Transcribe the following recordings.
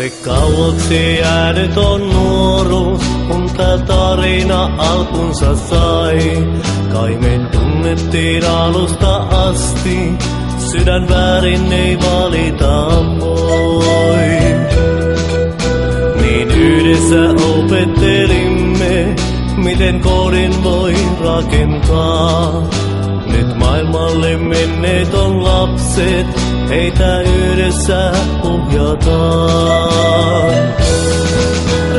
Se kauaksi jäänyt on nuoruus, kun tää tarina alkunsa sai. Kai me tunnettiin alusta asti, sydän väärin ei valita voi. Niin yhdessä opettelimme, miten kodin voi rakentaa. Nyt maailmalle menneet on lapset, heitä yhdessä ohjataan.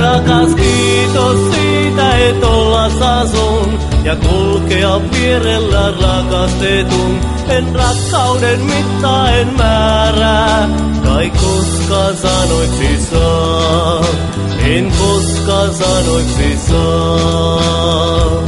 Rakas, kiitos siitä, et ollas asun ja kulkea vierellä rakastetun. En rakkauden mittaa en määrää, kai koskaan sanoiksi saa. En koskaan sanoiksi saa.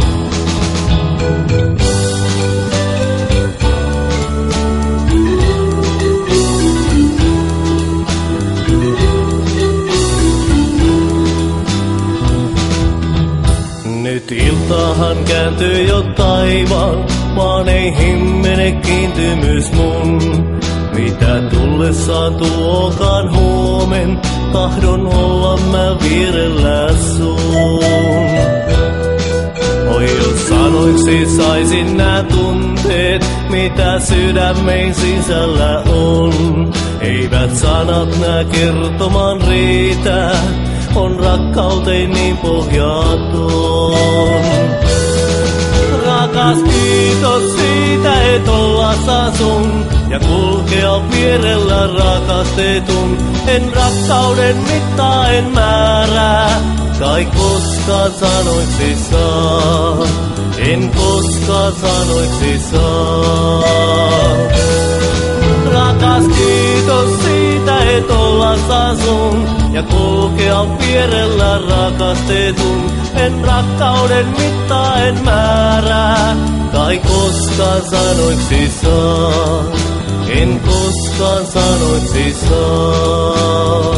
Nyt iltahan kääntyy jo taivaan, vaan ei himmene kiintymys mun. Mitä tullessaan tuokaan huomen, tahdon olla mä vierellä sun. Oi jos sanoiksi saisin nää tunteet, mitä sydämen sisällä on. Eivät sanat nää kertomaan riitä, on rakkauteen niin pohjaton. Rakas, kiitos siitä, et ollas asun ja kulkea vierellä rakastetun. En rakkauden mittaa en määrää, kai koskaan sanoiksi saa. En koskaan sanoiksi saa. Rakas, kiitos siitä, et ollas asun ja kulkea vierellä rakastetun. En rakkauden mittaa en määrää, kai koskaan sanoiksi saa. En koskaan sanoiksi saa.